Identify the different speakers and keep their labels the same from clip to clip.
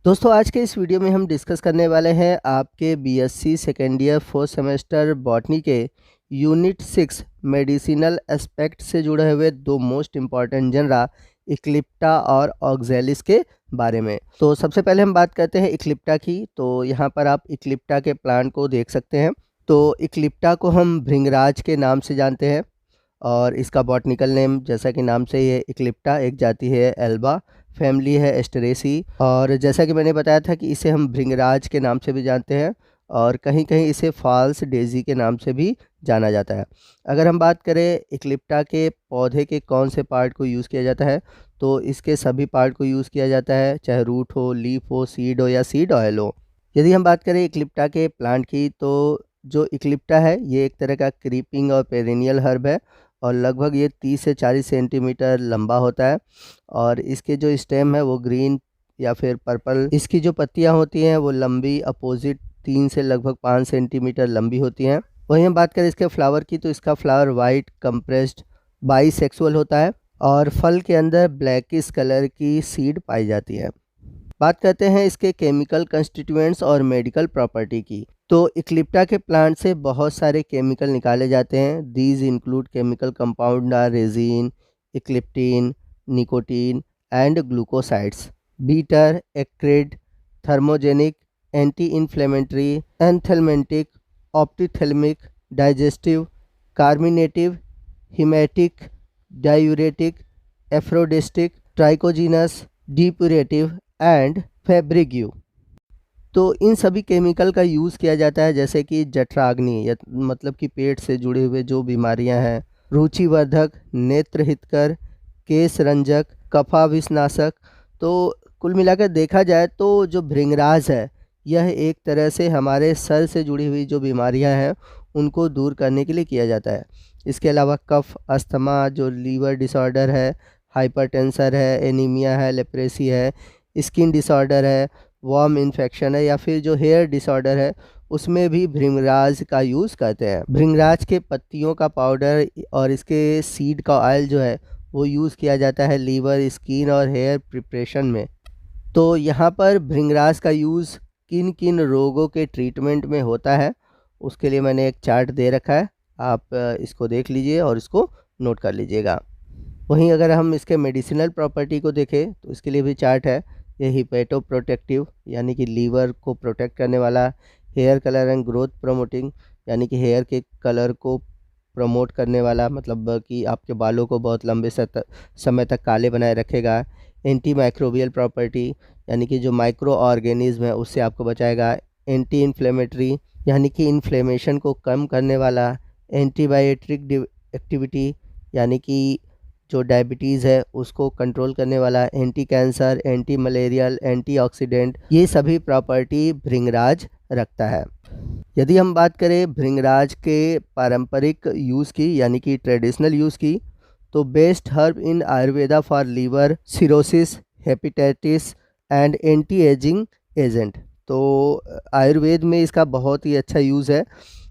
Speaker 1: दोस्तों आज के इस वीडियो में हम डिस्कस करने वाले हैं आपके BSc second year fourth semester botany के यूनिट 6 मेडिसिनल एस्पेक्ट से जुड़े हुए दो मोस्ट इम्पॉर्टेंट जनरा इक्लिप्टा और ऑक्जेलिस के बारे में। तो सबसे पहले हम बात करते हैं इक्लिप्टा की। तो यहाँ पर आप इक्लिप्टा के प्लांट को देख सकते हैं। तो इक्लिप्टा को हम भृंगराज के नाम से जानते हैं और इसका बॉटनिकल नेम जैसा कि नाम से ही है इक्लिप्टा, एक जाति है एल्बा, फैमिली है एस्टेरेसी। और जैसा कि मैंने बताया था कि इसे हम भृंगराज के नाम से भी जानते हैं और कहीं कहीं इसे फॉल्स डेजी के नाम से भी जाना जाता है। अगर हम बात करें इक्लिप्टा के पौधे के कौन से पार्ट को यूज़ किया जाता है, तो इसके सभी पार्ट को यूज़ किया जाता है, चाहे रूट हो, लीफ हो, सीड हो या सीड ऑयल हो। यदि हम बात करें इक्लिप्टा के प्लांट की, तो जो इक्लिप्टा है ये एक तरह का क्रीपिंग और पेरेनियल हर्ब है और लगभग ये 30 से 40 सेंटीमीटर लंबा होता है और इसके जो स्टेम है वो ग्रीन या फिर पर्पल, इसकी जो पत्तियां होती हैं वो लंबी अपोजिट 3 से लगभग 5 सेंटीमीटर लंबी होती हैं। वहीं हम बात करें इसके फ्लावर की, तो इसका फ्लावर वाइट कंप्रेस्ड बाइसेक्सुअल होता है और फल के अंदर ब्लैकिश कलर की सीड पाई जाती है। बात करते हैं इसके केमिकल कंस्टिट्यूएंट्स और मेडिकल प्रॉपर्टी की। तो इक्लिप्टा के प्लांट से बहुत सारे केमिकल निकाले जाते हैं। These include chemical compound are resin, ecliptin, nicotine and glucosides, bitter, acrid, thermogenic, anti inflammatory, anthelmintic, ophthalmic, digestive, carminative, haematic, diuretic, aphrodisiac, trichogenous, depurative and febrifuge. तो इन सभी केमिकल का यूज़ किया जाता है, जैसे कि जठराग्नि या मतलब कि पेट से जुड़े हुए जो बीमारियां हैं, रुचिवर्धक, नेत्र हितकर, केश रंजक, कफाविषनाशक। तो कुल मिलाकर देखा जाए तो जो भृंगराज है यह एक तरह से हमारे सर से जुड़ी हुई जो बीमारियां हैं उनको दूर करने के लिए किया जाता है। इसके अलावा कफ, अस्थमा, जो लीवर डिसऑर्डर है, हाइपरटेंशन है, एनीमिया है, लेप्रेसी है, स्किन डिसऑर्डर है, वर्म इन्फेक्शन है या फिर जो हेयर डिसऑर्डर है उसमें भी भृंगराज का यूज़ करते हैं। भृंगराज के पत्तियों का पाउडर और इसके सीड का ऑयल जो है वो यूज़ किया जाता है लीवर, स्किन और हेयर प्रिपरेशन में। तो यहाँ पर भृंगराज का यूज़ किन किन रोगों के ट्रीटमेंट में होता है उसके लिए मैंने एक चार्ट दे रखा है, आप इसको देख लीजिए और इसको नोट कर लीजिएगा। वहीं अगर हम इसके मेडिसिनल प्रॉपर्टी को देखें तो इसके लिए भी चार्ट है। ये हिपेटो प्रोटेक्टिव यानी कि लीवर को प्रोटेक्ट करने वाला, hair colour and growth promoting यानी कि हेयर के कलर को प्रमोट करने वाला, मतलब कि आपके बालों को बहुत लंबे समय तक काले बनाए रखेगा। एंटी माइक्रोबियल प्रॉपर्टी यानी कि जो माइक्रो ऑर्गेनिज्म है उससे आपको बचाएगा। एंटी इन्फ्लेमेटरी यानी कि इन्फ्लेमेशन को कम करने वाला। एंटीबायोटिक एक्टिविटी यानी कि जो डायबिटीज़ है उसको कंट्रोल करने वाला। Anti cancer, anti malarial, antioxidant, ये सभी प्रॉपर्टी भृंगराज रखता है। यदि हम बात करें भृंगराज के पारंपरिक यूज़ की यानी कि ट्रेडिशनल यूज़ की, तो best herb in Ayurveda for liver cirrhosis, hepatitis and anti aging agent. तो आयुर्वेद में इसका बहुत ही अच्छा यूज़ है।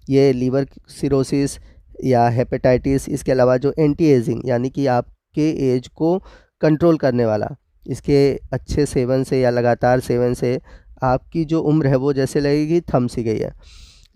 Speaker 1: ये लीवर सिरोसिस या हेपेटाइटिस, इसके अलावा जो एंटी एजिंग यानी कि आपके एज को कंट्रोल करने वाला, इसके अच्छे सेवन से या लगातार सेवन से आपकी जो उम्र है वो जैसे लगेगी थम सी गई है।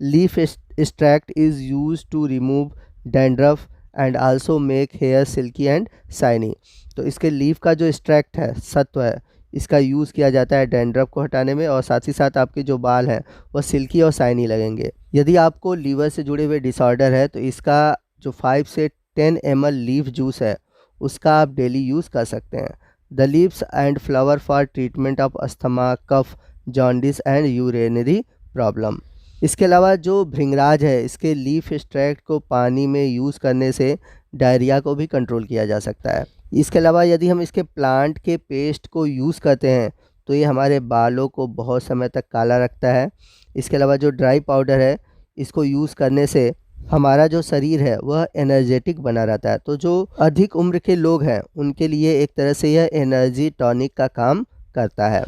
Speaker 1: Leaf extract is use to remove dandruff and also make hair silky and shiny. तो इसके लीफ का जो एक्सट्रैक्ट है, सत्व है, इसका यूज़ किया जाता है डैंड्रफ को हटाने में और साथ ही साथ आपके जो बाल हैं वह सिल्की और शाइनी लगेंगे। यदि आपको लीवर से जुड़े हुए डिसऑर्डर है तो इसका जो 5 से 10 ml लीफ जूस है उसका आप डेली यूज़ कर सकते हैं। The leaves and flower for treatment of asthma, cough, jaundice and urinary problem. इसके अलावा जो भृंगराज है इसके लीफ एक्सट्रैक्ट को पानी में यूज़ करने से डायरिया को भी कंट्रोल किया जा सकता है। इसके अलावा यदि हम इसके प्लांट के पेस्ट को यूज़ करते हैं तो ये हमारे बालों को बहुत समय तक काला रखता है। इसके अलावा जो ड्राई पाउडर है इसको यूज़ करने से हमारा जो शरीर है वह एनर्जेटिक बना रहता है। तो जो अधिक उम्र के लोग हैं उनके लिए एक तरह से यह एनर्जी टॉनिक का काम करता है।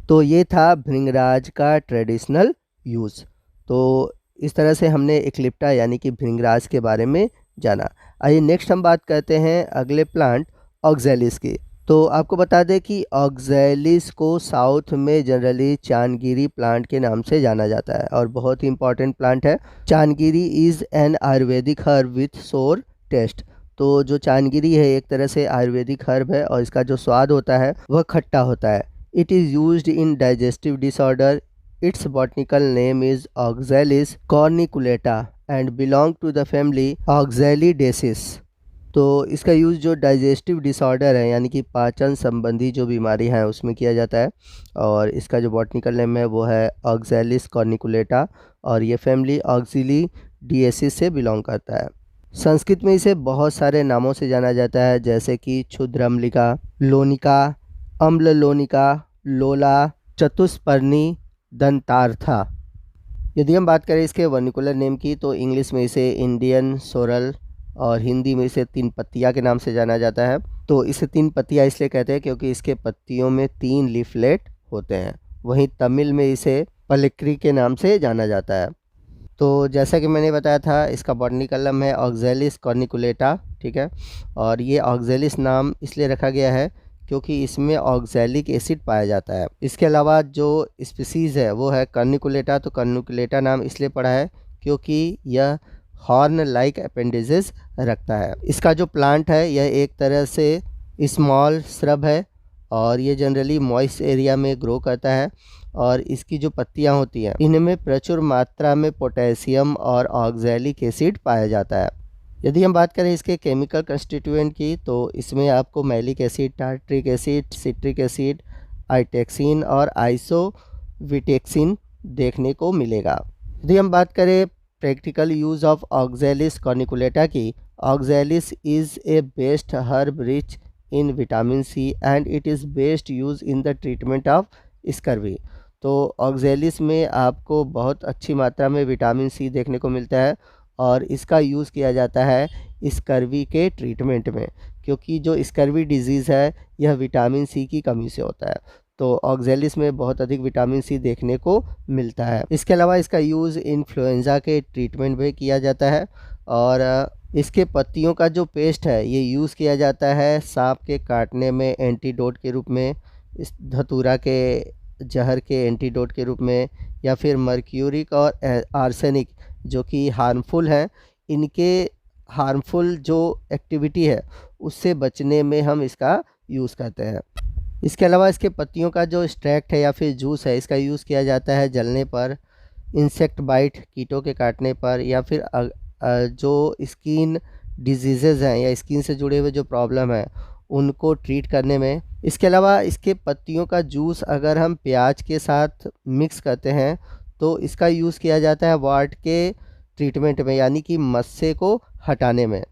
Speaker 1: तो ये था भृंगराज का ट्रेडिशनल यूज़। तो इस तरह से हमने इक्लिप्टा यानी कि भृंगराज के बारे में जाना। आइए नेक्स्ट हम बात करते हैं अगले प्लांट ऑक्जेलिस की। तो आपको बता दें कि ऑक्जेलिस को साउथ में जनरली चांदगिरी प्लांट के नाम से जाना जाता है और बहुत ही इंपॉर्टेंट प्लांट है। Chandgiri is an Ayurvedic herb with sour taste. तो जो चांदगिरी है एक तरह से आयुर्वेदिक हर्ब है और इसका जो स्वाद होता है वह खट्टा होता है। It is used in digestive disorder. Its botanical name is Oxalis corniculata and belong to the family Oxalidaceae. तो इसका यूज़ जो डाइजेस्टिव डिसऑर्डर है यानी कि पाचन संबंधी जो बीमारी हैं उसमें किया जाता है और इसका जो बॉटनिकल नेम है वो है ऑक्जेलिस कॉर्निकुलेटा और ये फैमिली ऑक्जिलिडिएसिस से बिलोंग करता है। संस्कृत में इसे बहुत सारे नामों से जाना जाता है जैसे कि क्षुद्रम्लिका, लोनिका, अम्ललोनिका, लोला, चतुष्पर्णी, दंतार्था। यदि हम बात करें इसके वर्निकुलर नेम की तो इंग्लिश में इसे इंडियन सोरल और हिंदी में इसे तीन पत्तियाँ के नाम से जाना जाता है। तो इसे तीन पत्तियाँ इसलिए कहते हैं क्योंकि इसके पत्तियों में 3 लीफलेट होते हैं। वहीं तमिल में इसे पलिक्री के नाम से जाना जाता है। तो जैसा कि मैंने बताया था इसका बॉटनिकल नेम है ऑक्जेलिस कॉर्निकुलेटा, ठीक है। और ये ऑक्जेलिस नाम इसलिए रखा गया है क्योंकि इसमें ऑक्जेलिक एसिड पाया जाता है। इसके अलावा जो स्पीसीज़ है वो है कॉर्निकुलेटा। तो कॉर्निकुलेटा नाम इसलिए पड़ा है क्योंकि यह हॉर्न लाइक अपेंडेजेस रखता है। इसका जो प्लांट है यह एक तरह से स्मॉल श्रब है और ये जनरली मॉइस्ट एरिया में ग्रो करता है और इसकी जो पत्तियां होती हैं इनमें प्रचुर मात्रा में पोटेशियम और ऑक्जेलिक एसिड पाया जाता है। यदि हम बात करें इसके केमिकल कंस्टिट्यूएंट की तो इसमें आपको malic acid, tartaric acid, citric acid, आइटेक्सिन और आइसोविटेक्सिन देखने को मिलेगा। यदि हम बात करें practical use of oxalis corniculata की, oxalis is a best herb rich in vitamin C and it is best use in the treatment of scurvy. तो ऑक्जेलिस में आपको बहुत अच्छी मात्रा में विटामिन सी देखने को मिलता है और इसका यूज़ किया जाता है स्कर्वी के ट्रीटमेंट में क्योंकि जो स्कर्वी डिजीज़ है यह विटामिन सी की कमी से होता है। तो ऑक्जेलिस में बहुत अधिक विटामिन सी देखने को मिलता है। इसके अलावा इसका यूज़ इन्फ्लुएंज़ा के ट्रीटमेंट में किया जाता है और इसके पत्तियों का जो पेस्ट है ये यूज़ किया जाता है सांप के काटने में एंटीडोट के रूप में, इस धतूरा के जहर के एंटीडोट के रूप में, या फिर मर्क्यूरिक और आर्सेनिक जो कि हार्मफुल हैं, इनके हार्मफुल जो एक्टिविटी है उससे बचने में हम इसका यूज़ करते हैं। इसके अलावा इसके पत्तियों का जो एक्सट्रैक्ट है या फिर जूस है इसका यूज़ किया जाता है जलने पर, इंसेक्ट बाइट कीटों के काटने पर, या फिर जो स्किन डिजीज़ेज़ हैं या स्किन से जुड़े हुए जो प्रॉब्लम है उनको ट्रीट करने में। इसके अलावा इसके पत्तियों का जूस अगर हम प्याज के साथ मिक्स करते हैं तो इसका यूज़ किया जाता है वार्ट के ट्रीटमेंट में यानी कि मस्से को हटाने में।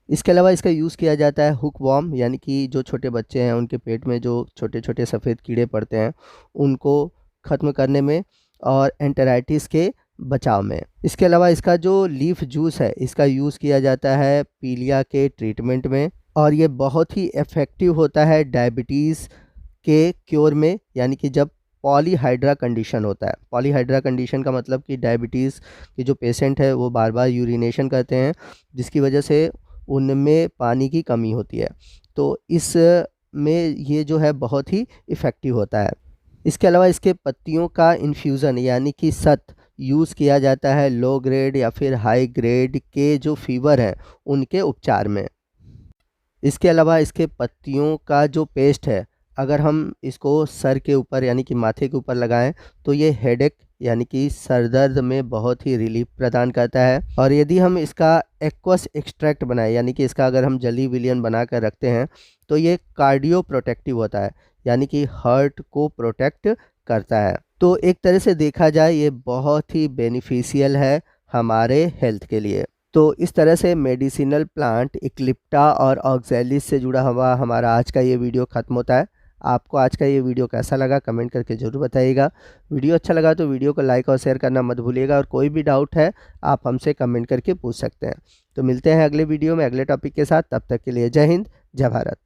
Speaker 1: इसके अलावा इसका यूज़ किया जाता है हुक वॉर्म यानी कि जो छोटे बच्चे हैं उनके पेट में जो छोटे छोटे सफ़ेद कीड़े पड़ते हैं उनको ख़त्म करने में और एंटेराइटिस के बचाव में। इसके अलावा इसका जो लीफ जूस है इसका यूज़ किया जाता है पीलिया के ट्रीटमेंट में और ये बहुत ही इफ़ेक्टिव होता है डायबिटीज़ के क्योर में यानी कि जब पॉलीहाइड्रा कंडीशन होता है। पॉलीहाइड्रा कंडीशन का मतलब कि डायबिटीज़ के जो पेशेंट है वो बार बार यूरिनेशन करते हैं जिसकी वजह से उनमें पानी की कमी होती है, तो इस में ये जो है बहुत ही इफ़ेक्टिव होता है। इसके अलावा इसके पत्तियों का इन्फ्यूज़न यानी कि सत यूज़ किया जाता है लो ग्रेड या फिर हाई ग्रेड के जो फीवर हैं उनके उपचार में। इसके अलावा इसके पत्तियों का जो पेस्ट है अगर हम इसको सर के ऊपर यानी कि माथे के ऊपर लगाएं तो ये हेडेक यानी कि सर दर्द में बहुत ही रिलीफ प्रदान करता है। और यदि हम इसका एक्वस एक्सट्रैक्ट बनाएं यानी कि इसका अगर हम जली विलियन बना कर रखते हैं तो ये कार्डियो प्रोटेक्टिव होता है यानी कि हार्ट को प्रोटेक्ट करता है। तो एक तरह से देखा जाए ये बहुत ही बेनिफिशियल है हमारे हेल्थ के लिए। तो इस तरह से मेडिसिनल प्लांट इक्लिप्टा और ऑक्जेलिस से जुड़ा हुआ हमारा आज का ये वीडियो ख़त्म होता है। आपको आज का ये वीडियो कैसा लगा कमेंट करके ज़रूर बताइएगा। वीडियो अच्छा लगा तो वीडियो को लाइक और शेयर करना मत भूलिएगा और कोई भी डाउट है आप हमसे कमेंट करके पूछ सकते हैं। तो मिलते हैं अगले वीडियो में अगले टॉपिक के साथ, तब तक के लिए जय हिंद जय भारत।